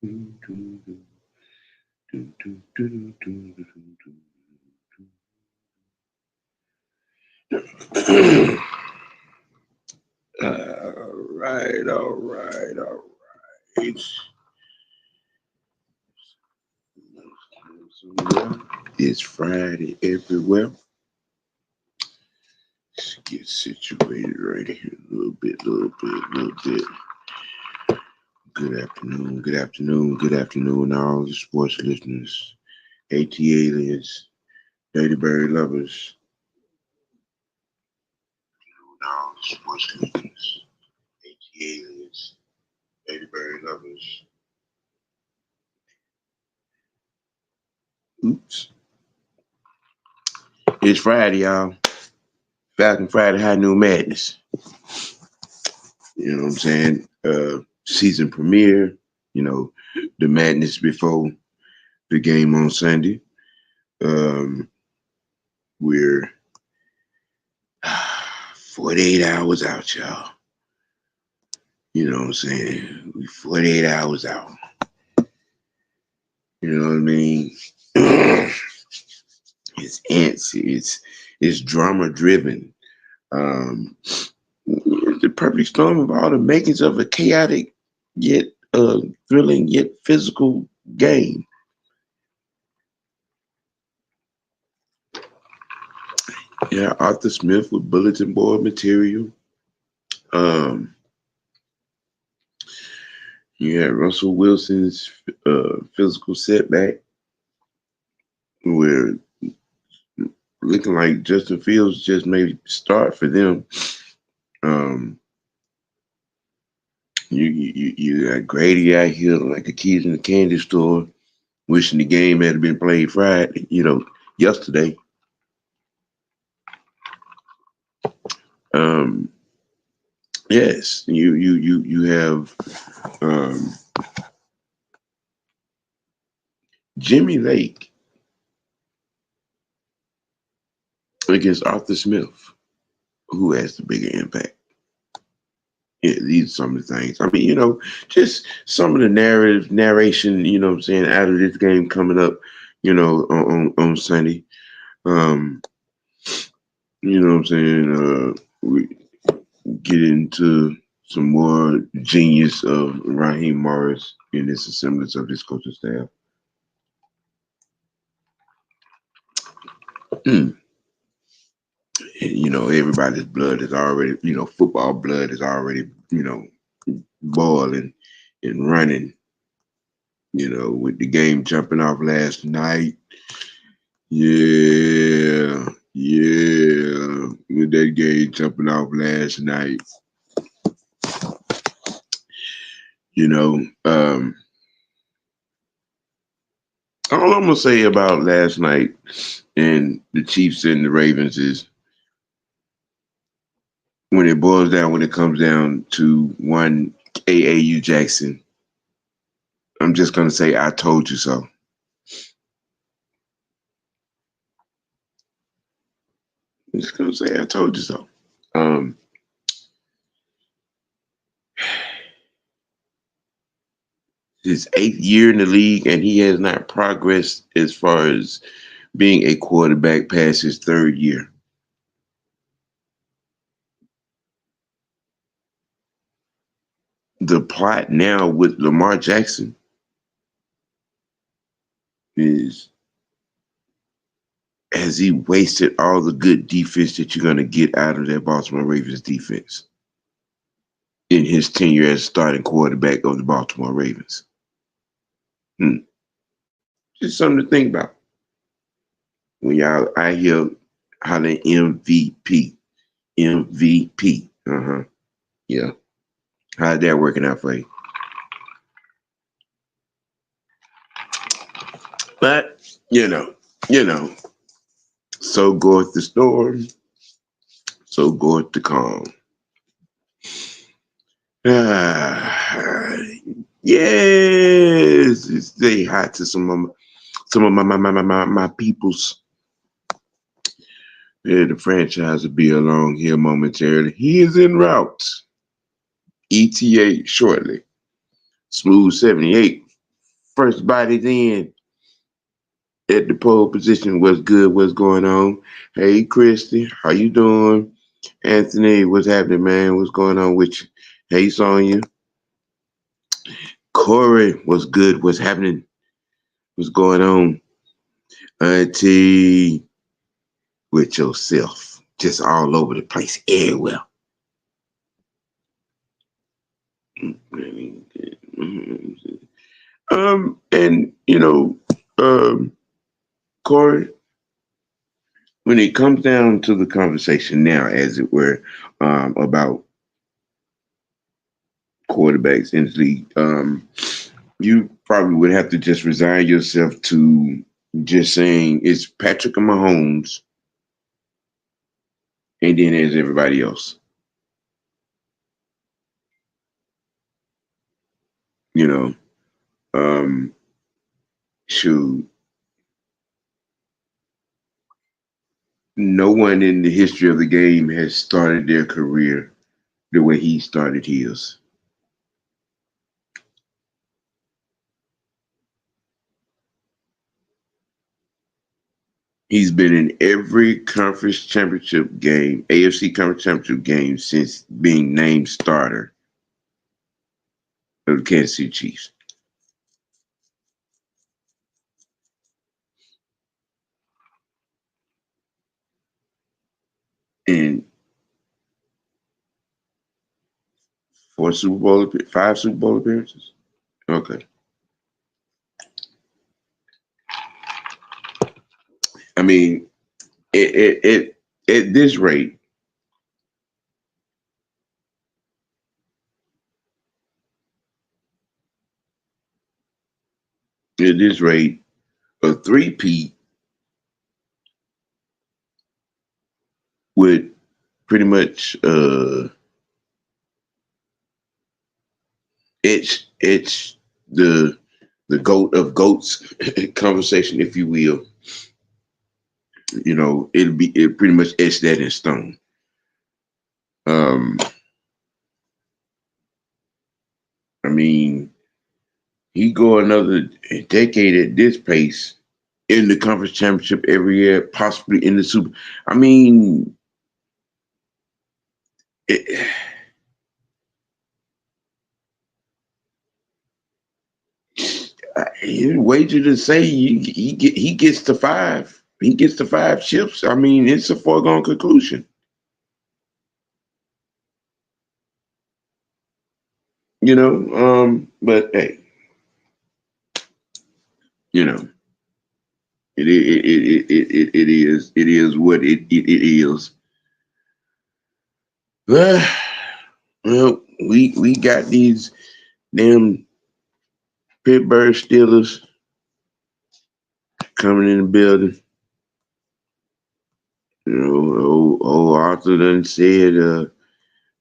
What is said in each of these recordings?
All right. It's Friday everywhere. Let's get situated right here. A little bit. Good afternoon, all the sports listeners, AT aliens, Dirty Bird lovers, all the sports listeners, AT aliens, Dirty Bird lovers. Oops. It's Friday, y'all. Falcon Friday High Noon Madness. You know what I'm saying? Season premiere, the madness before the game on Sunday. We're 48 hours out, y'all. You know what I'm saying? We 48 hours out. You know what I mean? It's drama driven. The perfect storm of all the makings of a chaotic yet thrilling yet physical game. Yeah, Arthur Smith with bulletin board material. You had Russell Wilson's physical setback, where looking like Justin Fields just maybe start for them. You got Grady out here like a kid in the candy store, wishing the game had been played Friday, yesterday. Yes, you have Jimmy Lake against Arthur Smith. Who has the bigger impact? Yeah, these are some of the things. I mean, just some of the narration, what I'm saying, out of this game coming up, on Sunday. You know what I'm saying? We get into some more genius of Raheem Morris in this assemblance of this coaching staff. And, everybody's blood is already, football blood is already, boiling and running, with the game jumping off last night. Yeah, with that game jumping off last night. All I'm gonna say about last night and the Chiefs and the Ravens is when it comes down to one AAU Jackson, I'm just gonna say I told you so. I'm just gonna say I told you so. His 8th year in the league, and he has not progressed as far as being a quarterback past his 3rd year. The plot now with Lamar Jackson is, has he wasted all the good defense that you're going to get out of that Baltimore Ravens defense in his tenure as starting quarterback of the Baltimore Ravens? Just something to think about when y'all out here hollering MVP. MVP. Yeah. How's that working out for you? But, so goeth the storm, so goeth the calm. Yes, stay hot to some of my peoples. Yeah, the franchise will be along here momentarily. He is en route. ETA shortly. Smooth 78 First bodies in at the pole position. What's good? What's going on? Hey, Christy, how you doing? Anthony, what's happening, man? What's going on with you? Hey, Sonya. Corey, what's good? What's happening? What's going on? Auntie, with yourself. Just all over the place, everywhere. And Corey, when it comes down to the conversation now, as it were, about quarterbacks in the league, you probably would have to just resign yourself to just saying it's Patrick Mahomes, and then there's everybody else. You know, um, shoot, no one in the history of the game has started their career the way he started his. He's been in every conference championship game, AFC conference championship game since being named starter of the Kansas City Chiefs. And five Super Bowl appearances. Okay. I mean, at this rate, a three-peat would pretty much it's the goat of goats conversation, if you will. It pretty much etched that in stone. I mean, he go another decade at this pace in the conference championship every year, possibly in the Super. I mean, it, wager to say he gets to five. He gets to five chips. I mean, it's a foregone conclusion. But hey, you know, it is what it is. Well, we got these damn Pittsburgh Steelers coming in the building. Old Arthur done said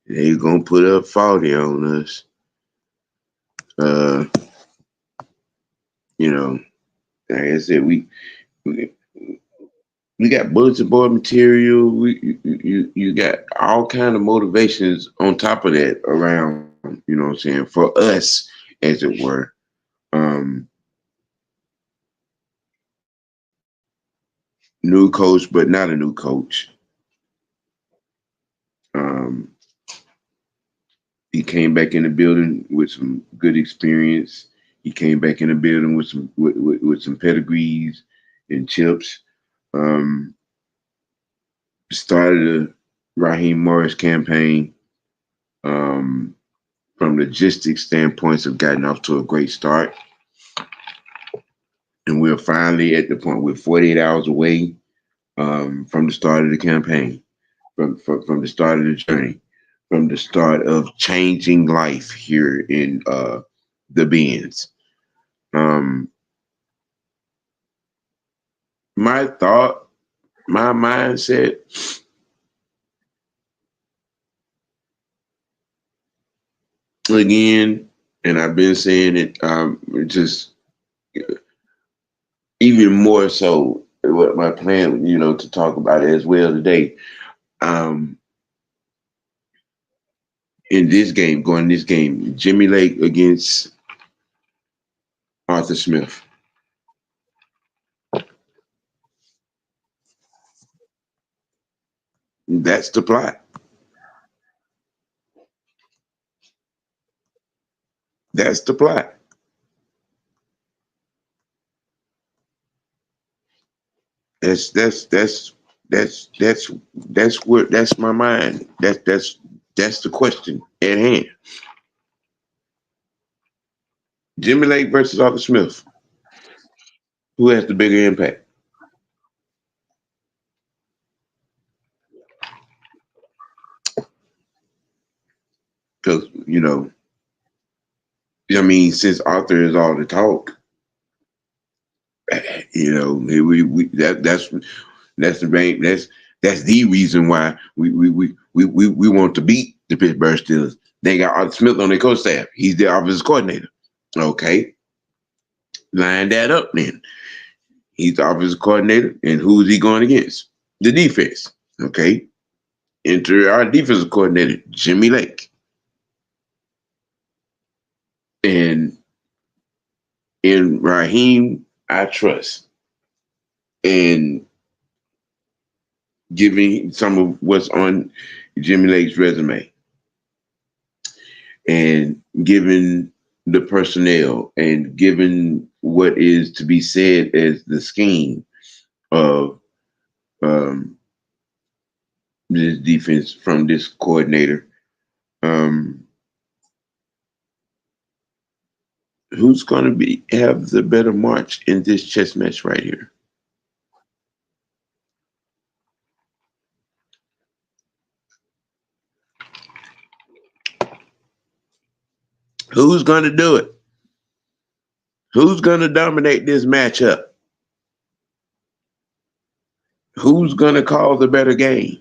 they gonna put up 40 on us. Uh, you know, like I said, we, we got bulletin board material. You got all kind of motivations on top of that around. You know what I'm saying, for us, as it were. New coach, but not a new coach. Um, he came back in the building with some good experience. He came back in the building with some pedigrees and chips. Um, Started a Raheem Morris campaign. From logistics standpoints, have gotten off to a great start. And we're finally at the point we're 48 hours away from the start of the campaign, from the start of the journey, from the start of changing life here in the Benz. Um, my thought, my mindset, again, and I've been saying it, just even more so what my plan, to talk about it as well today. Um, in this game, Jimmy Lake against Arthur Smith. That's the plot. That's the plot. That's what that's my mind. That's the question at hand. Jimmy Lake versus Arthur Smith. Who has the bigger impact? Because I mean, since Arthur is all the talk, that's the main that's the reason why we want to beat the Pittsburgh Steelers. They got Arthur Smith on their coach staff. He's the offensive coordinator. Okay, line that up then. He's the offensive coordinator, and who's he going against? The defense. Okay, enter our defensive coordinator, Jimmy Lake, and in Raheem, I trust, and giving some of what's on Jimmy Lake's resume, and given the personnel, and given what is to be said as the scheme of this defense from this coordinator, who's going to have the better march in this chess match right here? Who's going to do it? Who's going to dominate this matchup? Who's going to call the better game?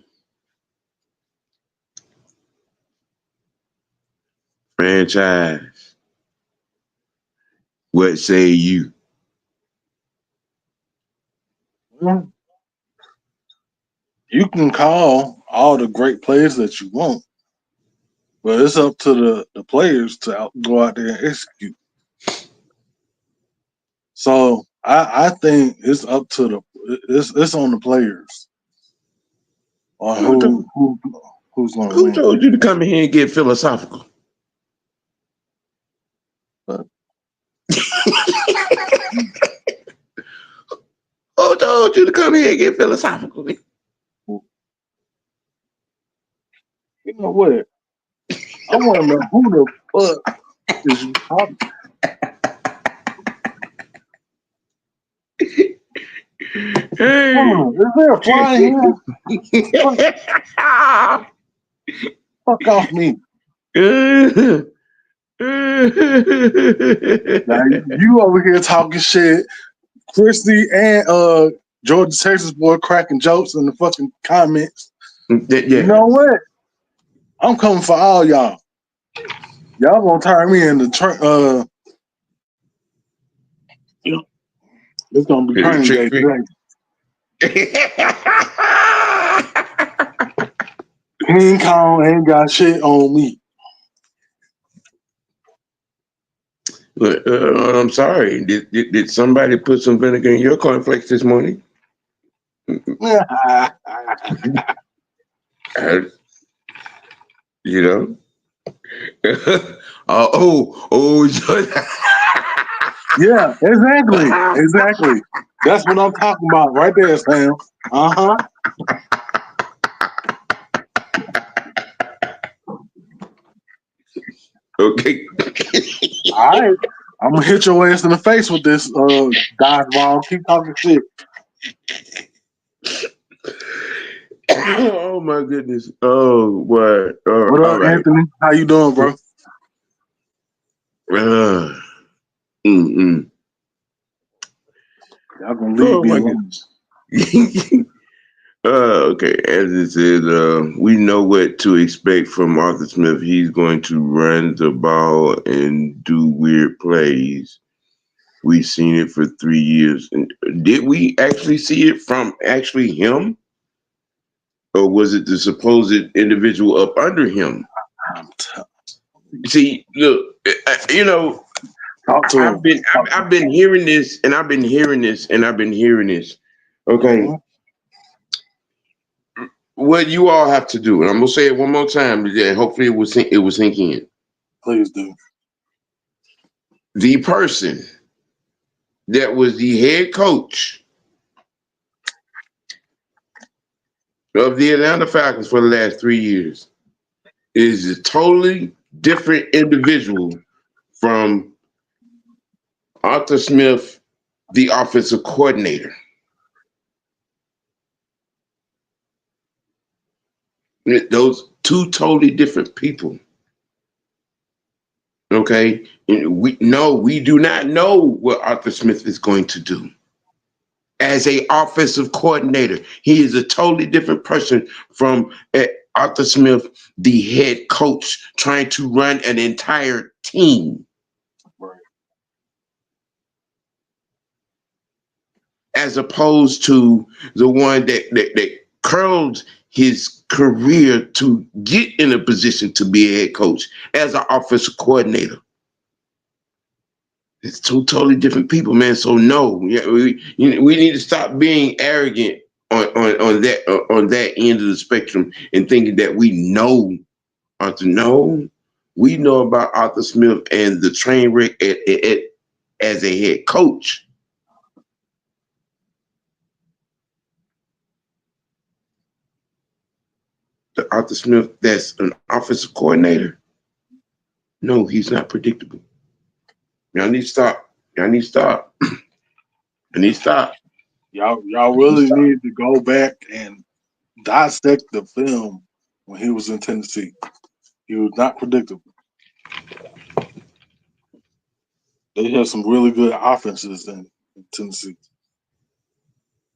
Franchize. What say you? You can call all the great plays that you want, but it's up to the players to go out there and execute. So I think it's up to it's on the players on who's going to win. Who told you to come in here and get philosophical? Who told you to come here and get philosophical? You know what? I want to know who the fuck is you talking to? Hey. Is there a fly here? Fuck off me. Now, you over here talking shit. Christy and Georgia Texas boy cracking jokes in the fucking comments. Yeah. You know what? I'm coming for all y'all. Y'all gonna turn me into it's gonna be turning day today. King Kong ain't got shit on me. I'm sorry. Did somebody put some vinegar in your cornflakes this morning? You know? Yeah, exactly. That's what I'm talking about right there, Sam. Okay. All right. I'm gonna hit your ass in the face with this dodgeball. Keep talking shit. Oh my goodness. Oh what? What up, right. Anthony? How you doing, bro? Y'all gonna leave me alone. Okay, as it says, we know what to expect from Arthur Smith. He's going to run the ball and do weird plays. We've seen it for 3 years. And did we actually see it from actually him? Or was it the supposed individual up under him? See, look, Talk to him. I've been hearing this, and I've been hearing this, and I've been hearing this. Okay, what you all have to do, and I'm gonna say it one more time, and hopefully it will sink in. Please do. The person that was the head coach of the Atlanta Falcons for the last 3 years is a totally different individual from Arthur Smith, the offensive coordinator. Those two totally different people. Okay, and we do not know what Arthur Smith is going to do as a offensive coordinator. He is a totally different person from Arthur Smith, the head coach, trying to run an entire team. Right. As opposed to the one that curled his career to get in a position to be a head coach as an offensive coordinator. It's two totally different people, man. So no, we need to stop being arrogant on that end of the spectrum and thinking that we know Arthur. No, we know about Arthur Smith and the train wreck as a head coach. The Arthur Smith that's an offensive coordinator. No, he's not predictable. Y'all need to stop. Y'all need to stop. I need to stop. Y'all really need to go back and dissect the film when he was in Tennessee. He was not predictable. They had some really good offenses in Tennessee.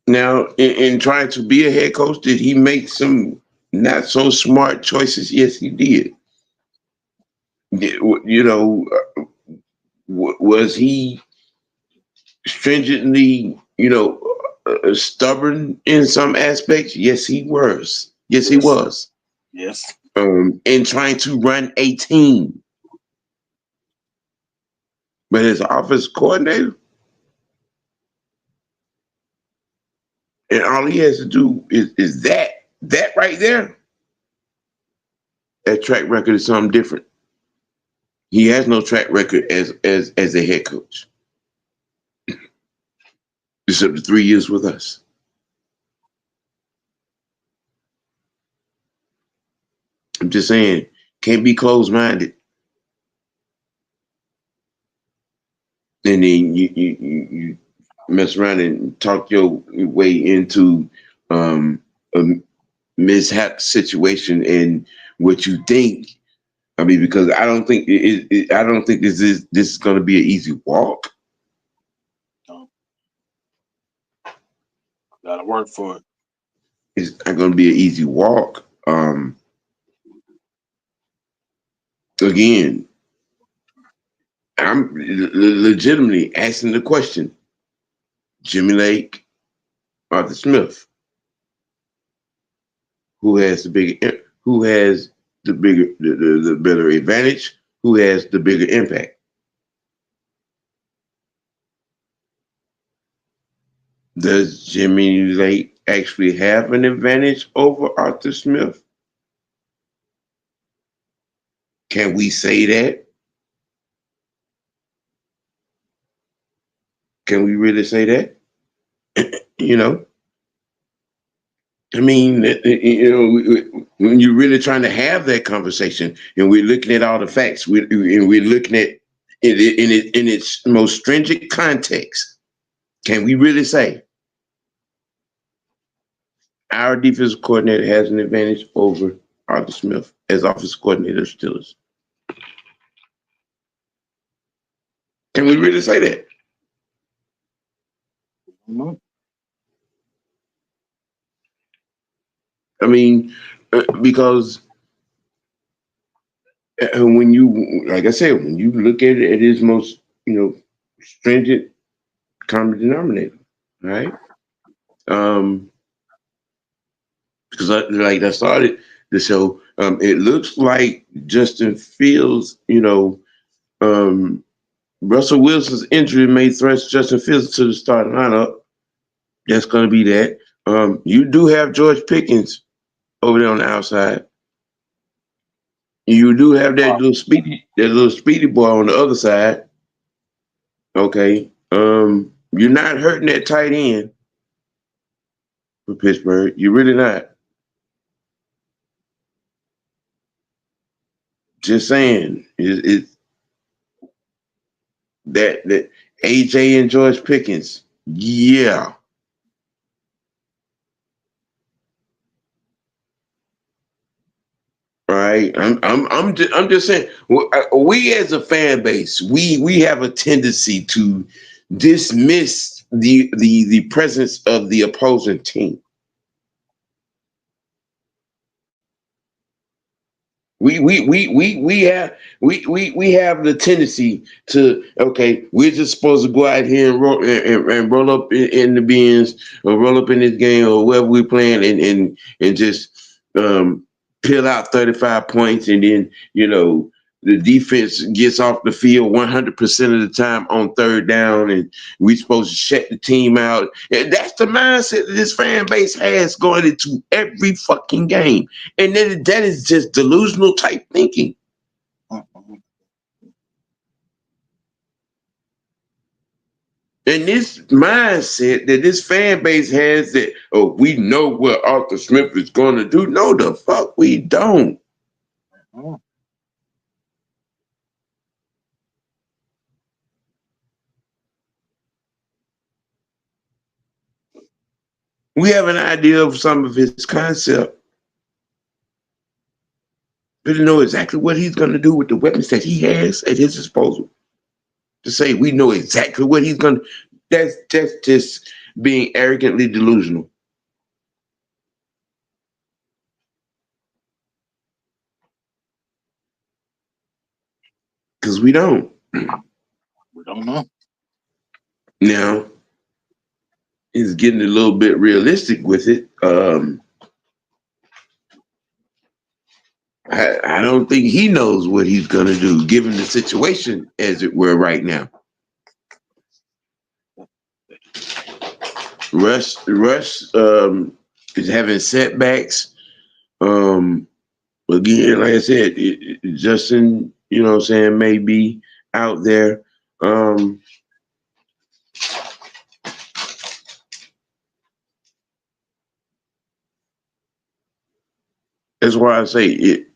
Now, in trying to be a head coach, did he make some not so smart choices? Yes, he did. You know, was he stringently, stubborn in some aspects? Yes, he was. Yes, he was. Yes. In trying to run a team. But as an offensive coordinator, and all he has to do is that right there. That track record is something different. He has no track record as a head coach. Except the 3 years with us. I'm just saying, can't be closed-minded. And then you mess around and talk your way into a mishap situation and what you think. I mean, because I don't think this is going to be an easy walk. No. Gotta work for it. It's not going to be an easy walk. Again, I'm legitimately asking the question: Jimmy Lake, Arthur Smith, who has the better advantage? Who has the bigger impact? Does Jimmy Lake actually have an advantage over Arthur Smith? Can we say that? Can we really say that? I mean, when you're really trying to have that conversation, and we're looking at all the facts, and we're looking at it in its most stringent context, can we really say our defensive coordinator has an advantage over Arthur Smith as offensive coordinator of Steelers? Can we really say that? Mm-hmm. I mean, because when you, like I said, when you look at it at its most, stringent common denominator, right? Because I started the show, it looks like Justin Fields, Russell Wilson's injury may thrust Justin Fields to the starting lineup. That's going to be that. You do have George Pickens over there on the outside. You do have that little speedy boy on the other side. Okay. You're not hurting that tight end for Pittsburgh. You're really not. Just saying. It's that AJ and George Pickens. Yeah. Right. I'm just saying. We as a fan base, we have a tendency to dismiss the presence of the opposing team. We have the tendency to, okay, we're just supposed to go out here and roll up in the bins or roll up in this game or wherever we're playing and just peel out 35 points, and then the defense gets off the field 100% of the time on third down, and we're supposed to shut the team out. And that's the mindset that this fan base has going into every fucking game. And then that is just delusional type thinking. And this mindset that this fan base has that, oh, we know what Arthur Smith is going to do. No, the fuck we don't. We have an idea of some of his concept, but to know exactly what he's going to do with the weapons that he has at his disposal. To say we know exactly what he's going to, that's just being arrogantly delusional. Because we don't. We don't know. Now, he's getting a little bit realistic with it. I don't think he knows what he's going to do, given the situation as it were right now. Russ is having setbacks. Again, like I said, Justin, may be out there. That's why I say it.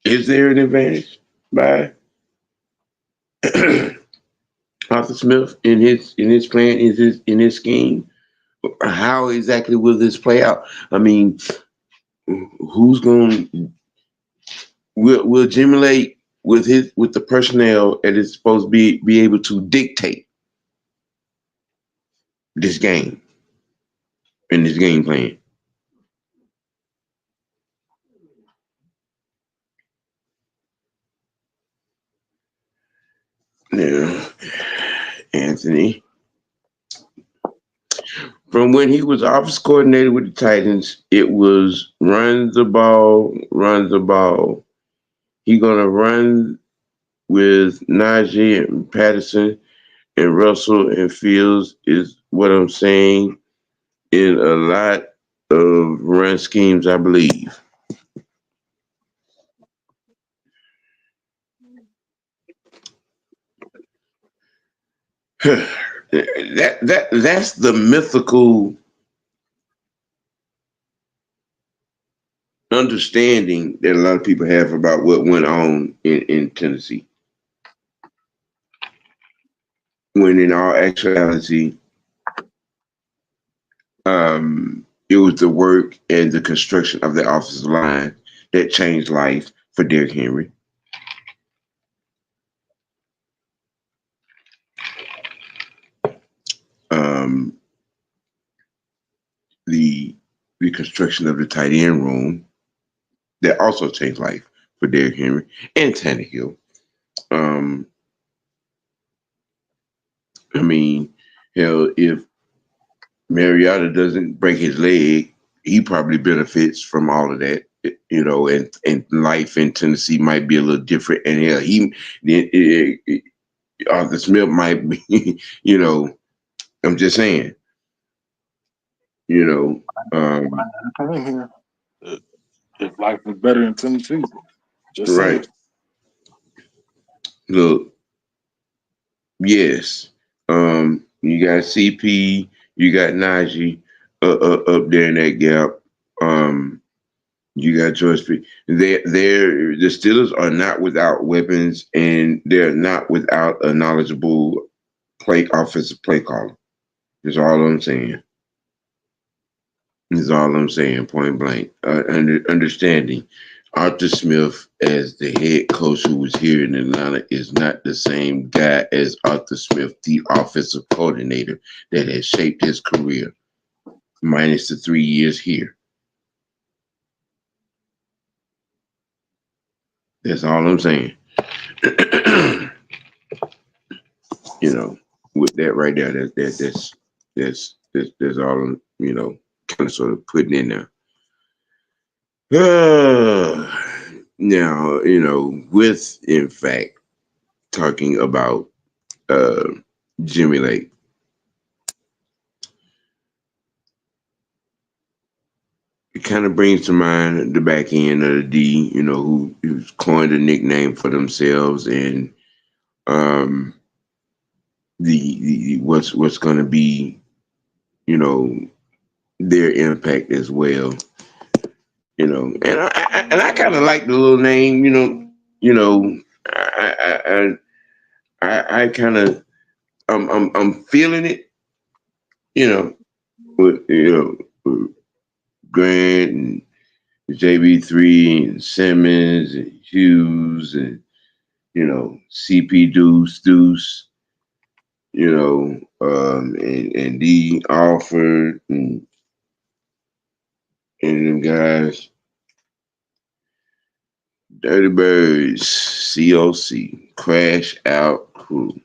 Is there an advantage by Arthur Smith in his plan, in his scheme? How exactly will this play out? I mean, who's going? Will Jimmy Lake with the personnel that is supposed to be able to dictate this game and this game plan? Now, Anthony, from when he was office coordinator with the Titans, it was run the ball, run the ball. He gonna run with Najee and Patterson and Russell and Fields is what I'm saying in a lot of run schemes, I believe. That's the mythical understanding that a lot of people have about what went on in Tennessee. When in all actuality, it was the work and the construction of the offensive line that changed life for Derrick Henry. The reconstruction of the tight end room that also changed life for Derrick Henry and Tannehill. I mean, hell, if Mariota doesn't break his leg, he probably benefits from all of that you know, and life in Tennessee might be a little different. And yeah, Arthur Smith might be, you know, I'm just saying, you know, I came here. If life is better in Tennessee, just saying. right. Look, yes, you got CP, you got Najee up there in that gap. Um, You got George Pickens. The Steelers are not without weapons, and they're not without a knowledgeable offensive play caller. That's all I'm saying. That's all I'm saying. Point blank. Understanding Arthur Smith as the head coach who was here in Atlanta is not the same guy as Arthur Smith, the offensive coordinator that has shaped his career, minus the 3 years here. That's all I'm saying. You know, with that right there, that's all I'm, you know, kind of sort of putting in there. Now, you know, with in fact talking about uh Jimmy Lake, it kind of brings to mind the back end of the D, you know, who's coined a nickname for themselves, and um the what's going to be, you know, their impact as well. You know, and I kind of like the little name. You know, I kind of I'm feeling it. You know, with with Grant and JB3 and Simmons and Hughes and CP Deuce. And D Alford and them guys. Dirty Birds, CoC, Crash Out Crew.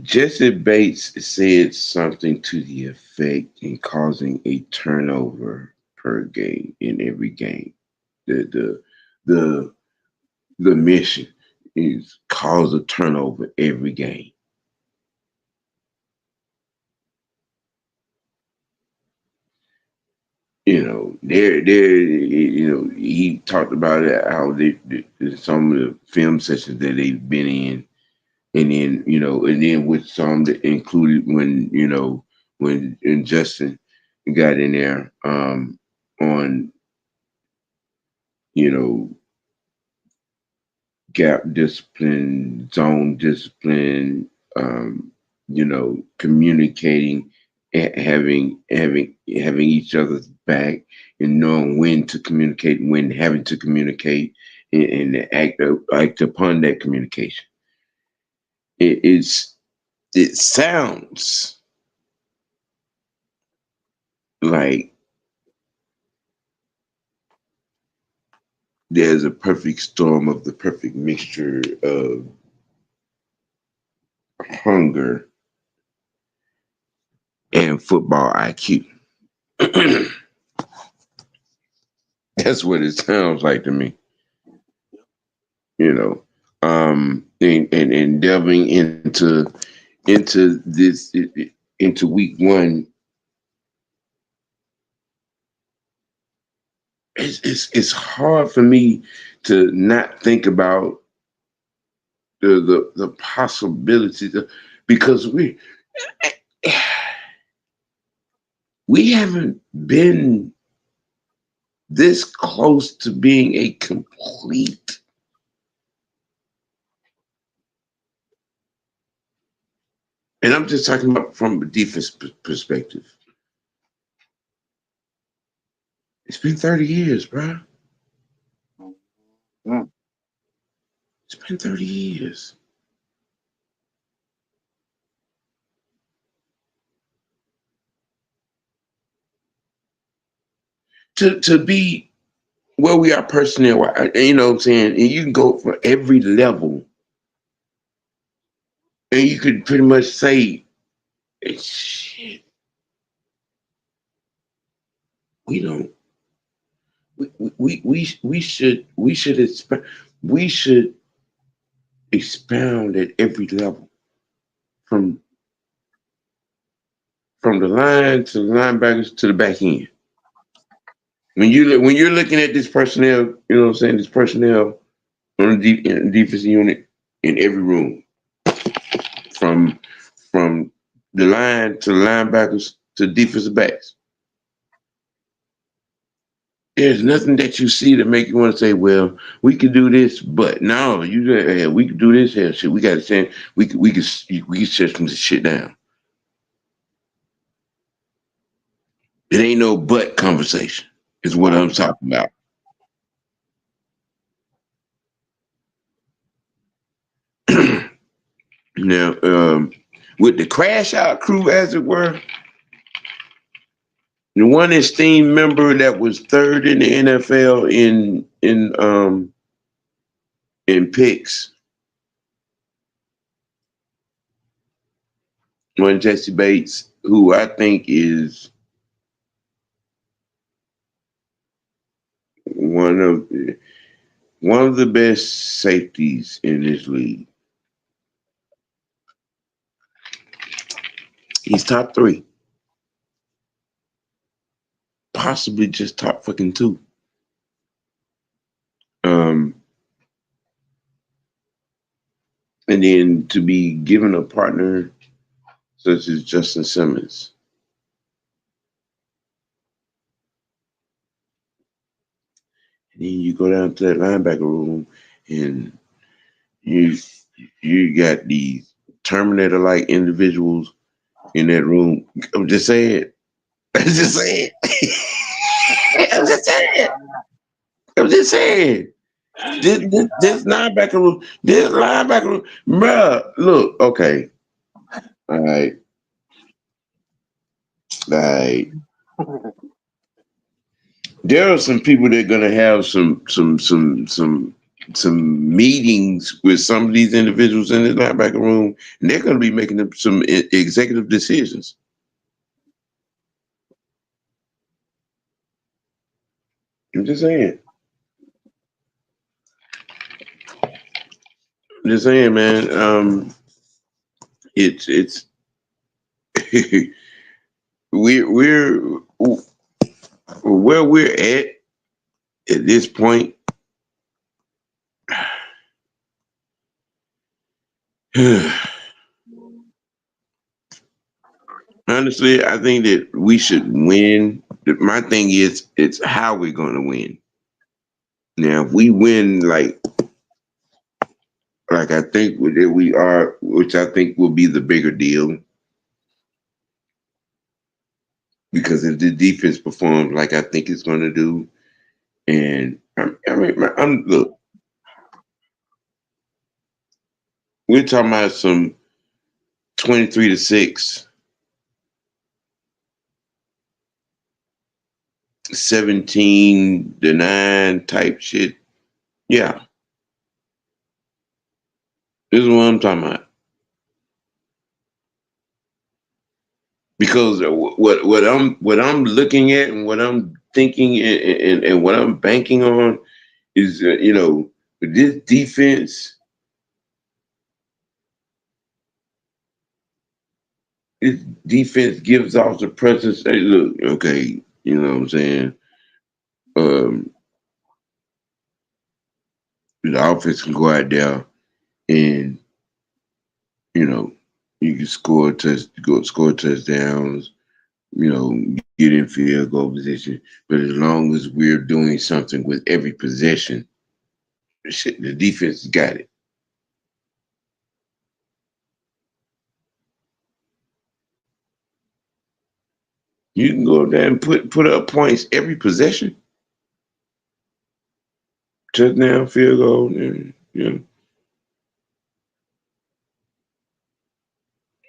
Jesse Bates said something to the effect in causing a turnover per game in every game. The the the mission is cause a turnover every game. He talked about it, how some of the film sessions that they've been in, and then with some that included when Justin got in there on you know gap discipline, zone discipline, communicating, having each other's back, and knowing when to communicate, when having to communicate, and act upon that communication. It sounds like there's a perfect storm of the perfect mixture of hunger and football IQ. That's what it sounds like to me. And delving into this into week one, it's hard for me to not think about the possibilities because we haven't been this close to being a complete and I'm just talking about from a defense perspective. It's been 30 years, bro. Mm. It's been 30 years. To be where we are personnel, you know what I'm saying? And you can go for every level. And you could pretty much say Shit. We don't. We should expound at every level from the line to the linebackers to the back end. When you're looking at this personnel, you know what I'm saying, this personnel on the defensive unit in every room, from the line to the linebackers to defensive backs. There's nothing that you see to make you want to say, "Well, we could do this," but no, we could do this here. Shit, we got to say we could shut some shit down. It ain't no but conversation. Is what I'm talking about. Now, with the crash out crew, as it were, the one esteemed member that was third in the NFL in picks, one Jesse Bates, who I think is one of the best safeties in this league. He's top 3. Possibly just top fucking 2. And then to be given a partner such as Justin Simmons. And then you go down to that linebacker room and you got these Terminator-like individuals in that room. I'm just saying. I'm just saying. I'm just saying. I'm just saying. This linebacker room, bruh, look, okay. All right. There are some people that are gonna have some meetings with some of these individuals in the linebacker room, and they're gonna be making some executive decisions. I'm just saying. I'm just saying, man. It's we're where we're at this point. Honestly, I think that we should win. My thing is, it's how we're going to win. Now, if we win, like I think that we are, which I think will be the bigger deal, because if the defense performs like I think it's going to do, and look, we're talking about some 23-6. 17-9 type shit. Yeah. This is what I'm talking about. Because what I'm looking at and what I'm thinking and what I'm banking on is this defense. This defense gives off the presence. Hey, look, okay, you know what I'm saying. The offense can go out there and you can score touchdowns, get in field goal position. But as long as we're doing something with every possession, the defense got it. You can go there and put up points every possession. Touchdown, field goal, and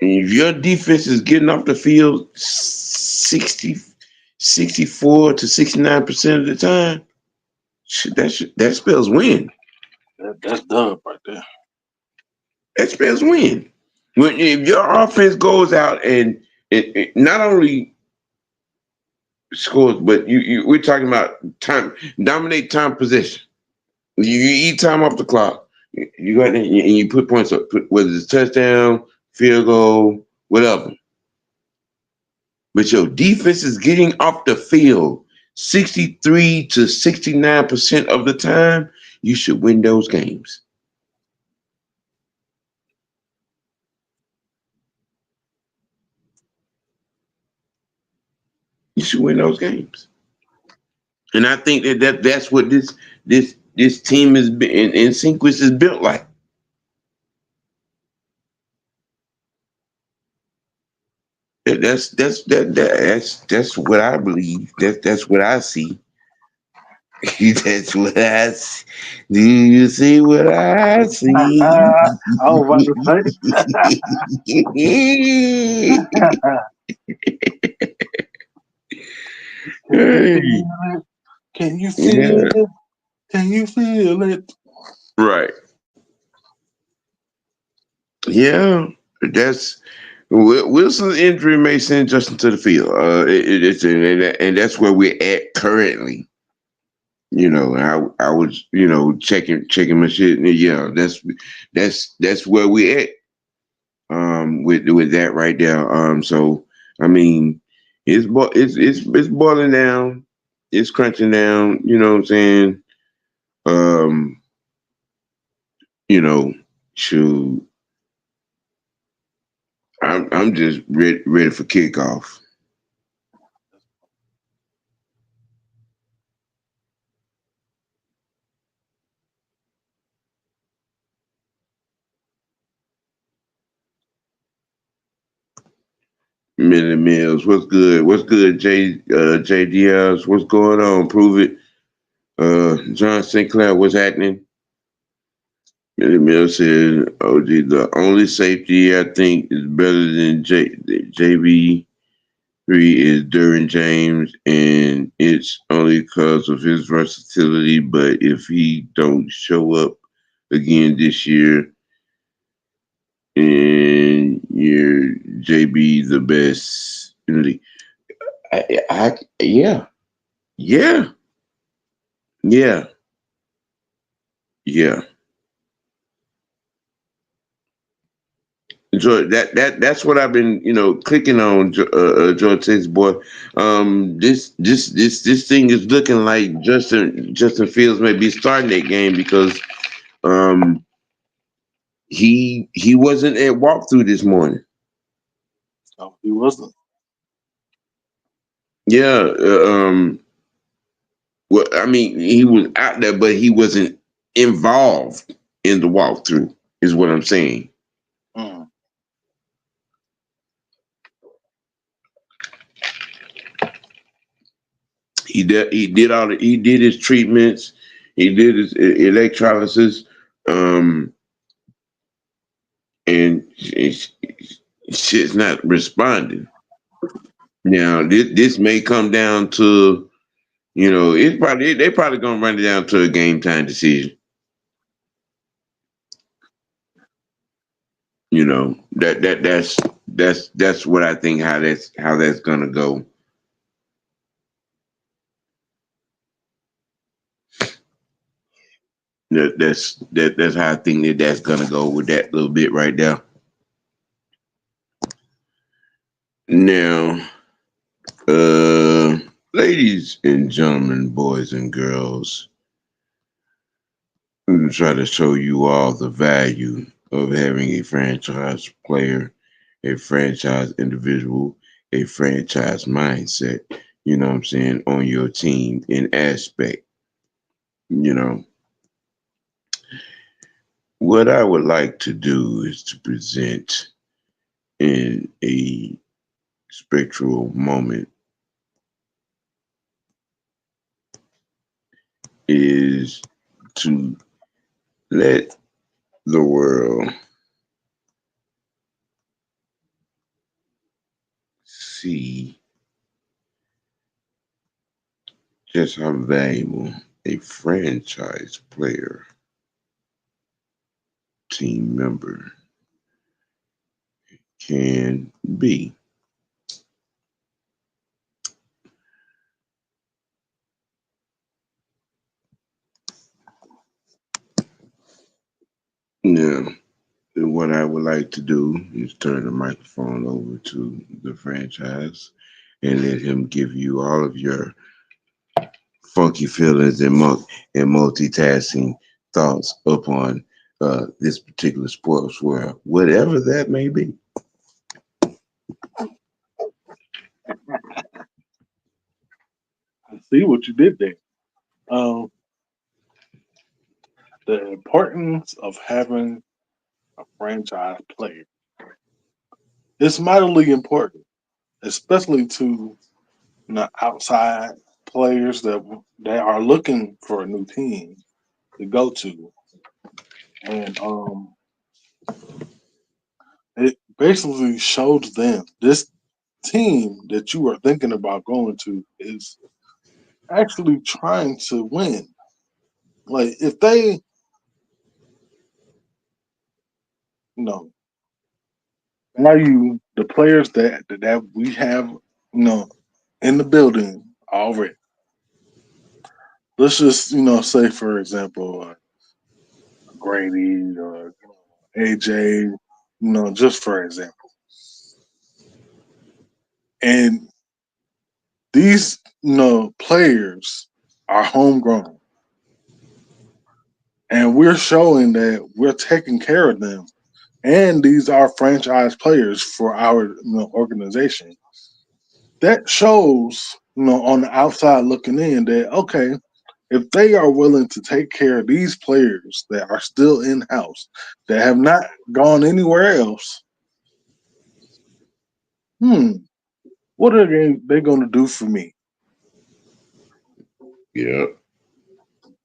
And if your defense is getting off the field 64 to 69% of the time, that spells win. That's done right there. That spells win. When if your offense goes out and it not only scores, but we're talking about time, dominate time possession. You eat time off the clock. You got and you put points up, whether it's touchdown, field goal, whatever. But your defense is getting off the field 63 to 69% of the time. You should win those games. You should win those games. And I think that's what this team is in sequence is built like. That's what I believe. That's what I see. That's what I see. Do you see what I see? I was about to say. Can you Hey, feel it? Can you feel yeah, it? Can you feel it? right. Yeah, that's Wilson's injury may send Justin to the field. It's and that's where we're at currently. I was checking my shit. And yeah, that's where we at. With that right there. So I mean, it's boiling down. It's crunching down. You know what I'm saying? Um, you know, shoot. I'm just ready for kickoff. Millie Mills, what's good? What's good, J Diaz? What's going on? Prove it. John Sinclair, what's happening? Millie Mills said, "OG, the only safety I think is better than JB three is Duran James, and it's only because of his versatility. But if he don't show up again this year, and you're JB the best in the league, yeah, yeah, yeah, yeah. George, that's what I've been, clicking on, George says, boy. This thing is looking like Justin Fields may be starting that game because um he wasn't at walkthrough this morning. No, he wasn't. Yeah, well, I mean, he was out there, but he wasn't involved in the walkthrough. Is what I'm saying. Mm. He did his treatments. He did his electrolysis. Um, and shit's not responding. Now, this may come down to, they probably gonna run it down to a game time decision. That's what I think how that's gonna go. That's how I think that's gonna go with that little bit right there. Now, uh, ladies and gentlemen, boys and girls, I'm gonna try to show you all the value of having a franchise player, a franchise individual, a franchise mindset, what I'm saying, on your team in aspect. You know, what I would like to do is to present in a spectral moment is to let the world see just how valuable a franchise player, team member can be. Now, what I would like to do is turn the microphone over to the franchise and let him give you all of your funky feelings and multitasking thoughts upon this particular sports world, whatever that may be. I see what you did there. Um, the importance of having a franchise player is mightily important, especially to outside players that are looking for a new team to go to, and it basically shows them this team that you are thinking about going to is actually trying to win. Like if they, you know, value the players that we have, in the building already. Let's just, say for example, Grady or AJ, just for example. And these, players are homegrown, and we're showing that we're taking care of them. And these are franchise players for our organization. That shows, on the outside looking in that okay, if they are willing to take care of these players that are still in house, that have not gone anywhere else, hmm, what are they going to do for me? Yeah.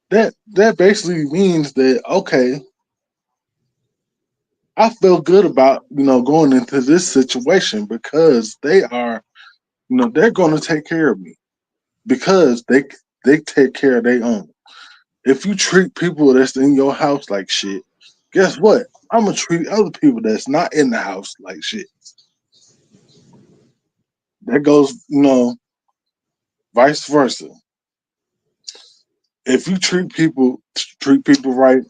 That basically means that okay, I feel good about going into this situation because they are they're going to take care of me because they take care of their own. If you treat people that's in your house like shit, guess what? I'm gonna treat other people that's not in the house like shit. That goes, vice versa. If you treat people right,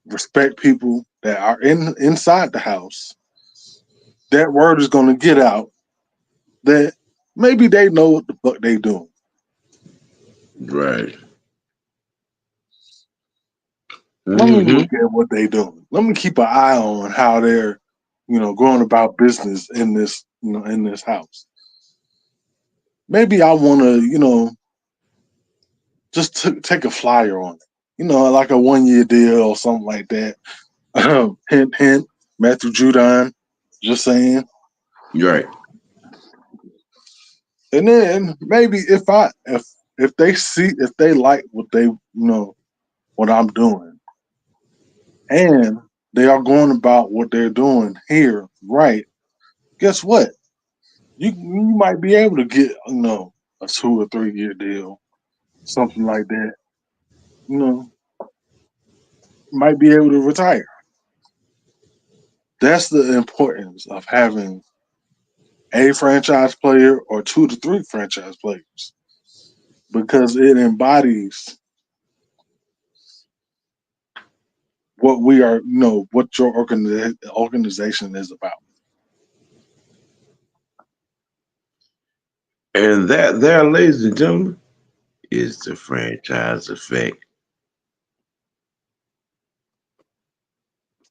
respect people that are inside the house, that word is gonna get out that maybe they know what the fuck they doing. Right. Let me Mm-hmm. look at what they doing. Let me keep an eye on how they're, going about business in this, in this house. Maybe I want to, just take a flyer on it. Like a 1 year deal or something like that. Hint, hint. Matthew Judon. Just saying. You're right. And then maybe if they see if they like what they what I'm doing, and they are going about what they're doing here right, guess what? You might be able to get a 2 or 3 year deal, something like that. You know, might be able to retire. That's the importance of having a franchise player or 2 to 3 franchise players because it embodies what we are, what your organization is about. And that there, ladies and gentlemen, is the franchise effect.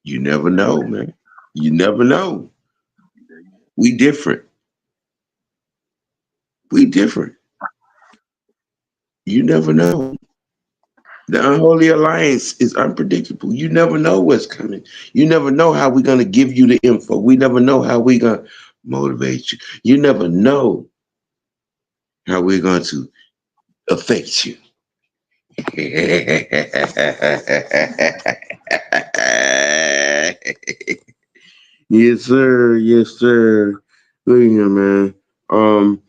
You never know, man. You never know. We different. We different. You never know. The unholy alliance is unpredictable. You never know what's coming. You never know how we're gonna give you the info. We never know how we're gonna motivate you. You never know how we're going to affect you. Yes, sir. Yes, sir. Look at here, man. Um,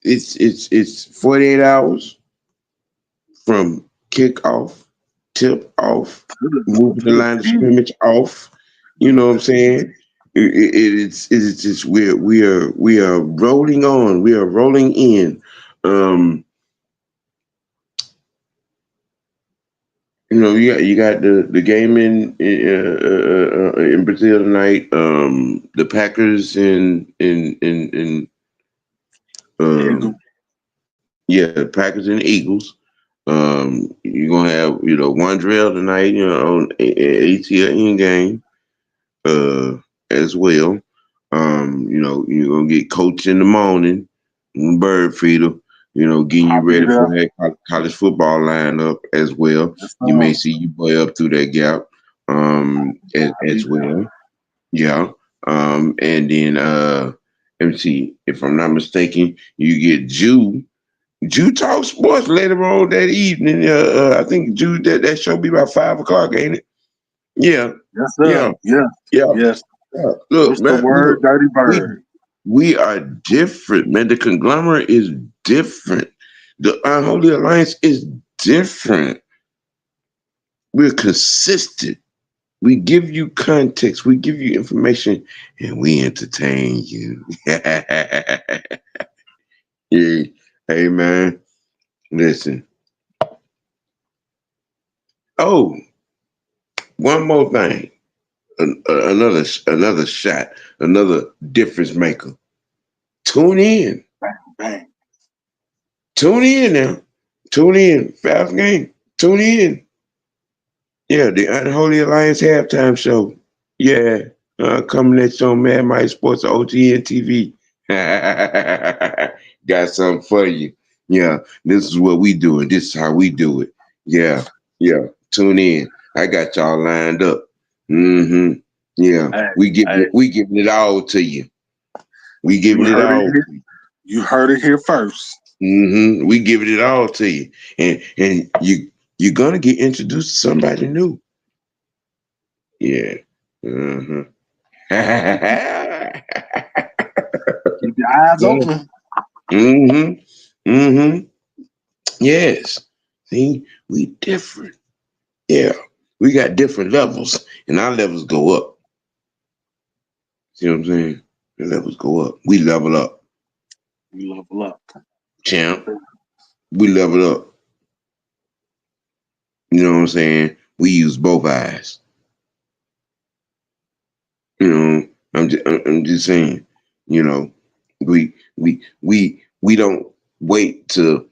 it's 48 hours from kickoff, tip off, moving the line of scrimmage off. You know what I'm saying? It's just we are rolling on. We are rolling in. Um, you got the game in Brazil tonight. The Packers and Eagle. yeah, Packers and Eagles. You're gonna have one drill tonight. On ATL game uh as well. You're gonna get coach in the morning, bird feeder. Getting you I'll be ready for there. that college football lineup as well. Yes, You may sir. see you boy up through that gap I'll be as there. well. Yeah. And then let me see. If I'm not mistaken, you get Jew Talk Sports later on that evening. I think Jew that show be about 5 o'clock, ain't it? Yeah. Yes, Yeah. sir. Yes. Yeah. Yes. Yeah. Look, What's the man. word, Look, Dirty we Bird? we are different, man. The conglomerate is different. The Unholy Alliance is different. We're consistent. We give you context, we give you information, and we entertain you. Yeah. Hey, man. Listen. Oh, one more thing. Another shot. Another difference maker. Tune in. Bang, bang. Tune in now. Tune in. Fast game. Tune in. Yeah, the Unholy Alliance halftime show. Yeah, coming next on Mad Mike Sports OGN TV. Got something for you. Yeah, this is what we doing. This is how we do it. Yeah, yeah. Tune in. I got y'all lined up. Mm-hmm. Yeah, Hey, hey, we giving it all to you. We you giving it heard it all. here. You heard it here first. Mm-hmm. We giving it all to you, and you're gonna get introduced to somebody new. Yeah. Mm-hmm. Keep your eyes Yeah. open. Mm-hmm. Mm-hmm. Yes. See, we different. Yeah. We got different levels, and our levels go up. See what I'm saying? The levels go up. We level up, You level up. champ. We level up. You know what I'm saying? We use both eyes. I'm just saying. You know, we don't wait to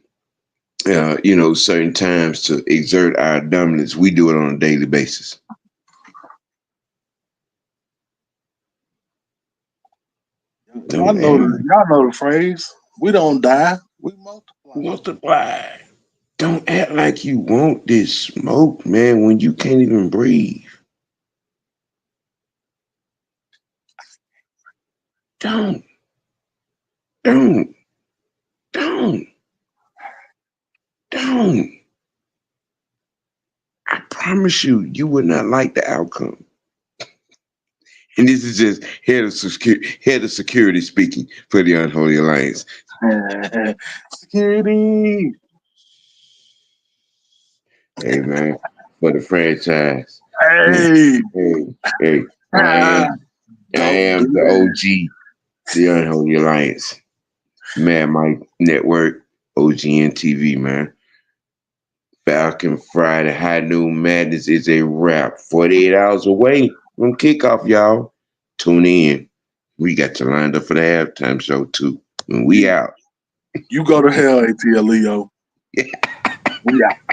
certain times to exert our dominance. We do it on a daily basis. Y'all Don't know act the like y'all know the phrase. We don't die. We multiply. multiply. Don't act like you want this smoke, man, when you can't even breathe. Don't, don't, don't, don't. I promise you, you would not like the outcome. And this is just head of security speaking for the Unholy Alliance. Security. Hey man, for the franchise. Yeah. Hey. Hey, hey, I Don't do am the that. OG, the Unholy Alliance. Mad Mike Network, OGN TV, man. Falcon Friday, High Noon Madness is a wrap. 48 hours away from kickoff, y'all. Tune in. We got you lined up for the halftime show, too. And we You out. you go to hell, ATL Leo. We out.